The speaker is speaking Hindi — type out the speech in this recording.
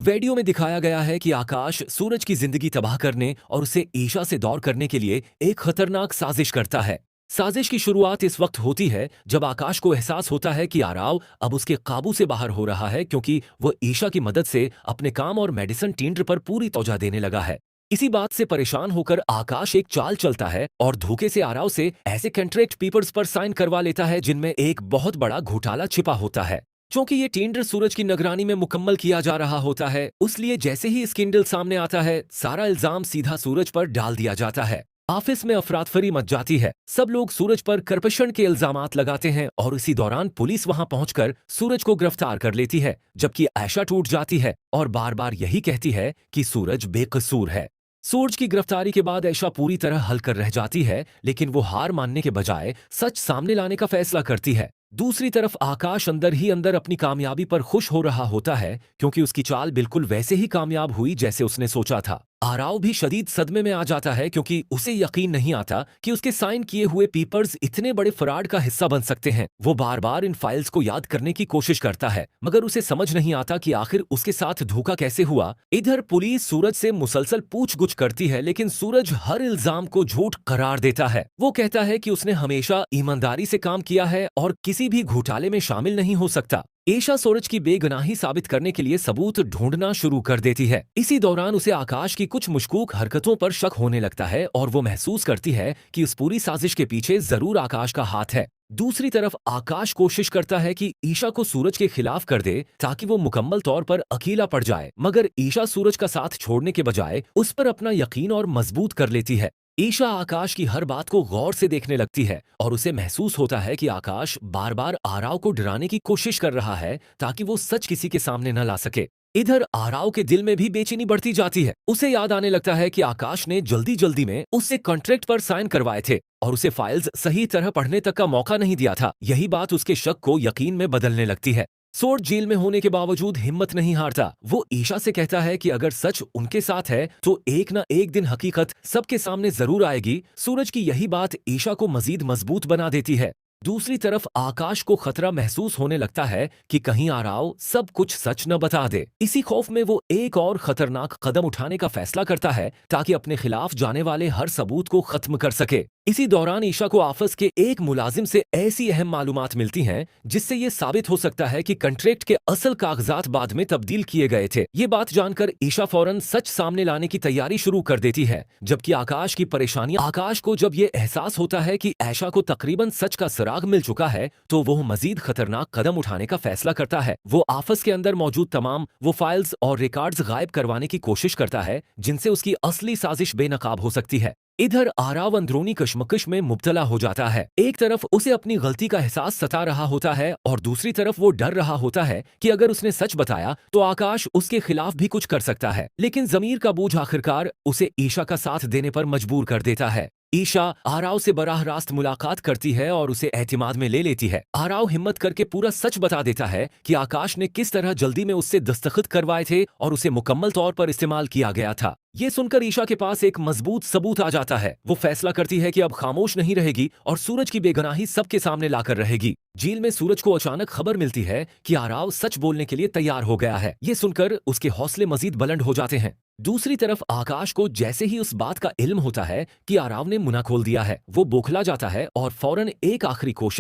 वीडियो में दिखाया गया है कि आकाश सूरज की जिंदगी तबाह करने और उसे ईशा से दौर करने के लिए एक खतरनाक साजिश करता है। साजिश की शुरुआत इस वक्त होती है जब आकाश को एहसास होता है कि आराव अब उसके काबू से बाहर हो रहा है, क्योंकि वह ईशा की मदद से अपने काम और मेडिसिन टेंडर पर पूरी तवज्जो देने लगा है। इसी बात से परेशान होकर आकाश एक चाल चलता है और धोखे से आराव से ऐसे कॉन्ट्रैक्ट पेपर्स पर साइन करवा लेता है जिनमें एक बहुत बड़ा घोटाला छिपा होता है। क्योंकि ये टेंडर सूरज की निगरानी में मुकम्मल किया जा रहा होता है, उसलिए जैसे ही स्कैंडल सामने आता है, सारा इल्जाम सीधा सूरज पर डाल दिया जाता है। ऑफिस में अफरातफरी मच जाती है। सब लोग सूरज पर करप्शन के इल्जामात लगाते हैं और इसी दौरान पुलिस वहां पहुंचकर सूरज को गिरफ्तार कर लेती है, जबकि आयशा टूट जाती है और बार बार यही कहती है कि सूरज बेकसूर है। सूरज की गिरफ्तारी के बाद आयशा पूरी तरह हल कर रह जाती है, लेकिन वो हार मानने के बजाय सच सामने लाने का फैसला करती है। दूसरी तरफ आकाश अंदर ही अंदर अपनी कामयाबी पर खुश हो रहा होता है, क्योंकि उसकी चाल बिल्कुल वैसे ही कामयाब हुई जैसे उसने सोचा था। आराव भी शदीद सदमे में आ जाता है, क्योंकि उसे यकीन नहीं आता कि उसके साइन किए हुए पेपर्स इतने बड़े फ्रॉड का हिस्सा बन सकते हैं। वो बार बार इन फाइल्स को याद करने की कोशिश करता है, मगर उसे समझ नहीं आता कि आखिर उसके साथ धोखा कैसे हुआ। इधर पुलिस सूरज से मुसलसल पूछगुछ करती है, लेकिन सूरज हर इल्जाम को झूठ करार देता है। वो कहता है कि उसने हमेशा ईमानदारी से काम किया है और किसी भी घोटाले में शामिल नहीं हो सकता। ईशा सूरज की बेगुनाही साबित करने के लिए सबूत ढूंढना शुरू कर देती है। इसी दौरान उसे आकाश की कुछ मुश्कूक हरकतों पर शक होने लगता है और वो महसूस करती है कि उस पूरी साजिश के पीछे जरूर आकाश का हाथ है। दूसरी तरफ आकाश कोशिश करता है कि ईशा को सूरज के खिलाफ कर दे ताकि वो मुकम्मल तौर पर अकेला पड़ जाए, मगर ईशा सूरज का साथ छोड़ने के बजाय उस पर अपना यकीन और मजबूत कर लेती है। ईशा आकाश की हर बात को गौर से देखने लगती है और उसे महसूस होता है कि आकाश बार बार आराव को डराने की कोशिश कर रहा है ताकि वो सच किसी के सामने न ला सके। इधर आराव के दिल में भी बेचैनी बढ़ती जाती है। उसे याद आने लगता है कि आकाश ने जल्दी जल्दी में उससे कॉन्ट्रैक्ट पर साइन करवाए थे और उसे फाइल्स सही तरह पढ़ने तक का मौका नहीं दिया था। यही बात उसके शक को यकीन में बदलने लगती है। सोर्ड जेल में होने के बावजूद हिम्मत नहीं हारता। वो ईशा से कहता है कि अगर सच उनके साथ है तो एक न एक दिन हकीकत सबके सामने जरूर आएगी। सूरज की यही बात ईशा को मजीद मजबूत बना देती है। दूसरी तरफ आकाश को खतरा महसूस होने लगता है कि कहीं आराव सब कुछ सच न बता दे। इसी खौफ में वो एक और खतरनाक कदम उठाने का फैसला करता है ताकि अपने खिलाफ जाने वाले हर सबूत को खत्म कर सके। इसी दौरान ईशा को ऑफिस के एक मुलाजिम से ऐसी अहम मालूमात मिलती हैं जिससे ये साबित हो सकता है कि कॉन्ट्रैक्ट के असल कागजात बाद में तब्दील किए गए थे। ये बात जानकर ईशा फौरन सच सामने लाने की तैयारी शुरू कर देती है, जबकि आकाश को जब ये एहसास होता है कि आयशा को तकरीबन सच का सुराग मिल चुका है, तो वो मजीद खतरनाक कदम उठाने का फैसला करता है। वो ऑफिस के अंदर मौजूद तमाम वो फाइल्स और रिकॉर्ड्स गायब करवाने की कोशिश करता है जिनसे उसकी असली साजिश बेनकाब हो सकती है। इधर आराव अंदरूनी कश्मकश में मुब्तला हो जाता है। एक तरफ उसे अपनी गलती का एहसास सता रहा होता है और दूसरी तरफ वो डर रहा होता है कि अगर उसने सच बताया तो आकाश उसके खिलाफ भी कुछ कर सकता है। लेकिन जमीर का बोझ आखिरकार उसे ईशा का साथ देने पर मजबूर कर देता है। ईशा आराव से बराह रास्त मुलाकात करती है और उसे एतमाद में ले लेती है। आराव हिम्मत करके पूरा सच बता देता है कि आकाश ने किस तरह जल्दी में उससे दस्तखत करवाए थे और उसे मुकम्मल तौर पर इस्तेमाल किया गया था। ये सुनकर ईशा के पास एक मजबूत सबूत आ जाता है। वो फैसला करती है कि अब खामोश नहीं रहेगी और सूरज की बेगुनाही सबके सामने लाकर रहेगी। जेल में सूरज को अचानक खबर मिलती है कि आराव सच बोलने के लिए तैयार हो गया है। ये सुनकर उसके हौसले मजीद बुलंद हो जाते हैं। दूसरी तरफ आकाश को जैसे ही उस बात का इल्म होता है कि आराव ने मुना खोल दिया है, वो बौखला जाता है और फौरन एक आखिरी कोशिश